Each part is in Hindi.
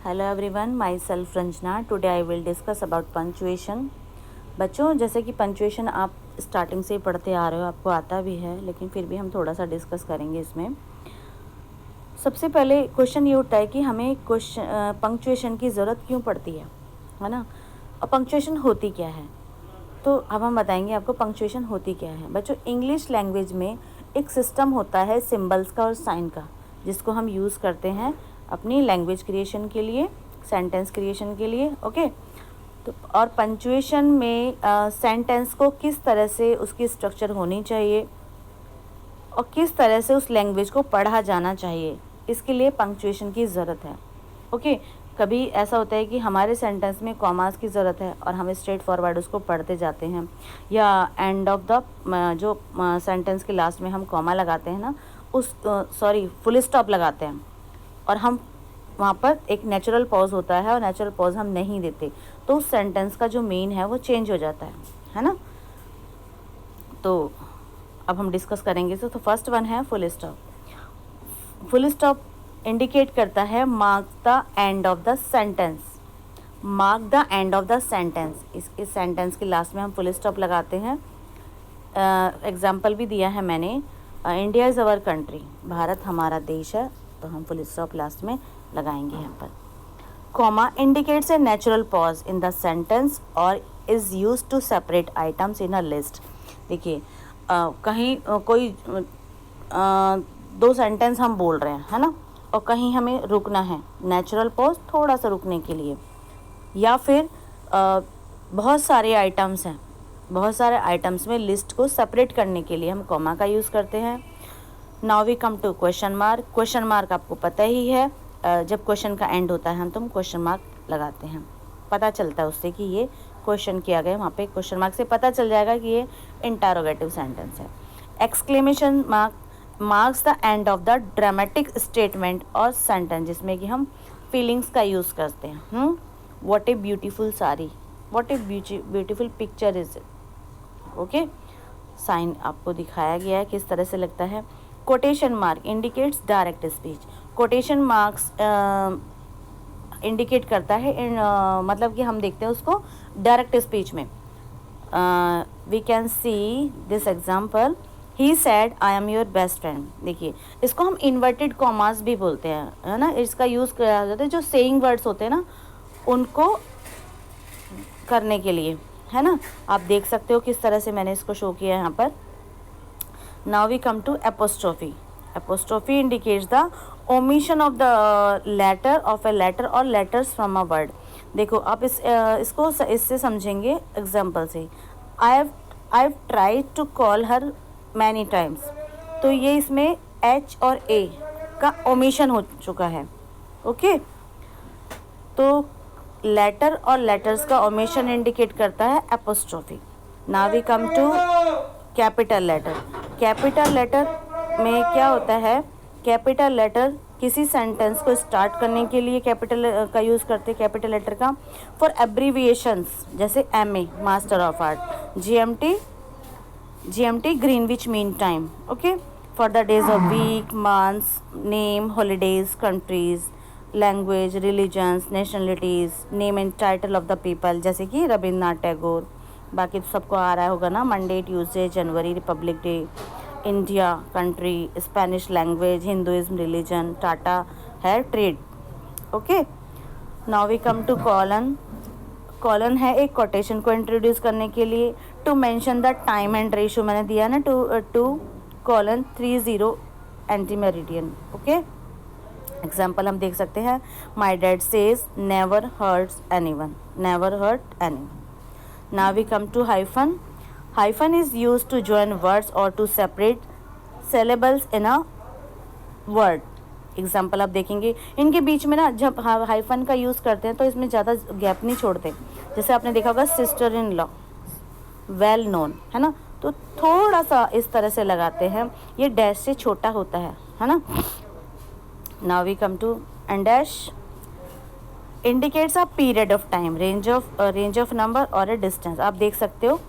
Hello everyone, my self Ranjana. Today I will discuss about punctuation. बच्चों, जैसे कि पंक्चुएशन आप स्टार्टिंग से ही पढ़ते आ रहे हो, आपको आता भी है, लेकिन फिर भी हम थोड़ा सा डिस्कस करेंगे इसमें। सबसे पहले क्वेश्चन ये उठता है कि हमें पंक्चुएशन की ज़रूरत क्यों पड़ती है ना। और पंक्चुएशन होती क्या है, तो अब हम बताएंगे आपको पंक्चुएशन होती क्या है। बच्चों, इंग्लिश लैंग्वेज में एक सिस्टम होता है सिंबल्स का और साइन का, जिसको हम यूज़ करते हैं अपनी लैंग्वेज क्रिएशन के लिए, सेंटेंस क्रिएशन के लिए। ओके, तो और पंक्चुएशन में सेंटेंस को किस तरह से उसकी स्ट्रक्चर होनी चाहिए और किस तरह से उस लैंग्वेज को पढ़ा जाना चाहिए, इसके लिए पंक्चुएशन की ज़रूरत है। ओके, कभी ऐसा होता है कि हमारे सेंटेंस में कॉमास की ज़रूरत है और हम स्ट्रेट फॉरवर्ड उसको पढ़ते जाते हैं, या एंड ऑफ द जो सेंटेंस के लास्ट में हम कॉमा लगाते हैं ना, फुल स्टॉप लगाते हैं, और हम वहाँ पर एक नेचुरल पॉज होता है और नेचुरल पॉज हम नहीं देते, तो उस सेंटेंस का जो मीन है वो चेंज हो जाता है ना। तो अब हम डिस्कस करेंगे। तो फर्स्ट वन है full stop. Full stop indicate करता है mark the end of the sentence. Mark the end of the sentence, इस सेंटेंस के लास्ट में हम फुल स्टॉप लगाते हैं। एग्जाम्पल भी दिया है मैंने, India is our country, Bharat हमारा देश है, तो हम फुल स्टॉप लास्ट में लगाएंगे यहाँ पर। Comma indicates a natural pause in the sentence और is use to separate items in a list. देखिए, कहीं कोई दो सेंटेंस हम बोल रहे हैं, है ना, और कहीं हमें रुकना है, नेचुरल पॉज थोड़ा सा रुकने के लिए, या फिर बहुत सारे आइटम्स हैं, बहुत सारे आइटम्स में लिस्ट को सेपरेट करने के लिए हम कॉमा का यूज़ करते हैं। Now we come to question mark. Question mark आपको पता ही है, जब क्वेश्चन का एंड होता है हम तुम क्वेश्चन मार्क लगाते हैं, पता चलता है उससे कि ये क्वेश्चन किया गया, वहाँ पे क्वेश्चन मार्क से पता चल जाएगा कि ये इंटरोगेटिव सेंटेंस है। Exclamation mark marks the end of the dramatic statement और सेंटेंस, जिसमें कि हम फीलिंग्स का यूज़ करते हैं। What a beautiful sari, what a beautiful picture is it. Okay, sign आपको दिखाया गया है किस तरह से लगता है। Quotation mark indicates direct speech. Quotation marks indicate करता है मतलब कि हम देखते हैं उसको डायरेक्ट स्पीच में। We can see this example, he said I am your best friend. देखिए, इसको हम इन्वर्टेड कॉमास भी बोलते हैं, है ना, इसका यूज़ किया जाता है जो सेइंग वर्ड्स होते हैं ना, उनको करने के लिए, है ना। आप देख सकते हो किस तरह से मैंने इसको शो किया है यहाँ पर। Now we come to apostrophe. Apostrophe indicates the omission of the letter of a letter और लेटर्स फ्रॉम अ वर्ड। देखो, आप इसको इससे समझेंगे एग्जाम्पल से। I have tried to call her many times, तो ये इसमें एच और ए का ओमिशन हो चुका है। ओके, तो लेटर और लेटर्स का ओमिशन इंडिकेट करता है apostrophe. Now we come to capital letter. Capital letter में क्या होता है, कैपिटल लेटर किसी सेंटेंस को स्टार्ट करने के लिए कैपिटल का यूज़ करते हैं, कैपिटल लेटर का। फॉर एब्रीविएशंस, जैसे MA master of art, GMT Greenwich mean time. Okay, for the days of week, months, name, holidays, countries, language, religions, nationalities, name and title of the people, जैसे कि रविन्द्रनाथ टैगोर। बाकी तो सबको आ रहा होगा ना, Monday, Tuesday, January, republic day, India, country, Spanish language, Hinduism, religion, Tata है trade. Okay, now we come to colon. Colon है एक कोटेशन को इंट्रोड्यूस करने के लिए, to mention the time and ratio मैंने दिया ना, 2:30 एंटी मेरिडियन। ओके, एग्जाम्पल हम देख सकते हैं, my dad says never hurts anyone, never hurt anyone. Now we come to hyphen. Hyphen is use to join words और to separate syllables in a word. Example आप देखेंगे, इनके बीच में ना जब हाइफन का यूज़ करते हैं तो इसमें ज़्यादा गैप नहीं छोड़ते। जैसे आपने देखा होगा sister in law, well known, है ना, तो थोड़ा सा इस तरह से लगाते हैं, ये डैश से छोटा होता है ना। Now we come to and dash indicates a period of time, range of number और ए डिस्टेंस। आप देख सकते हो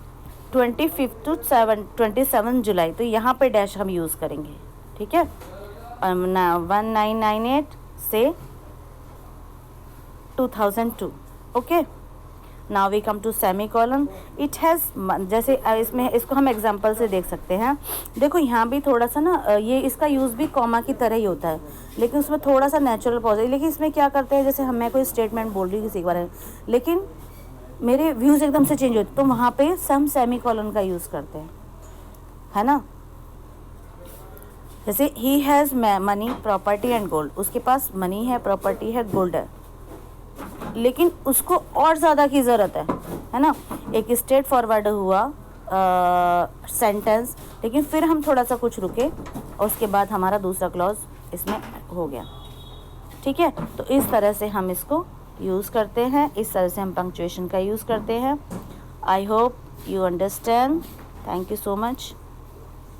25 to 27 जुलाई, तो यहाँ पे डैश हम यूज़ करेंगे, ठीक है। 1998 से 2002. Okay, now we come to semicolon. It has, जैसे इसमें इसको हम एग्जांपल से देख सकते हैं. देखो यहाँ भी थोड़ा सा ना ये इसका यूज़ भी कॉमा की तरह ही होता है, लेकिन उसमें थोड़ा सा नेचुरल पॉज है. लेकिन इसमें क्या करते हैं, जैसे हम मैं कोई स्टेटमेंट बोल रही हूँ किसी के बारे में, लेकिन मेरे व्यूज़ एकदम से चेंज होते, तो वहाँ पे हम सेमी कॉलन का यूज़ करते हैं, है ना. जैसे he has money, property and gold. उसके पास मनी है, प्रॉपर्टी है, गोल्ड है, लेकिन उसको और ज़्यादा की ज़रूरत है ना. एक स्ट्रेट फॉरवर्ड हुआ सेंटेंस, लेकिन फिर हम थोड़ा सा कुछ रुके और उसके बाद हमारा दूसरा क्लॉज इसमें हो गया. ठीक है, तो इस तरह से हम इसको यूज़ करते हैं, इस तरह से हम पंक्चुएशन का यूज़ करते हैं. I hope you understand. Thank you so much.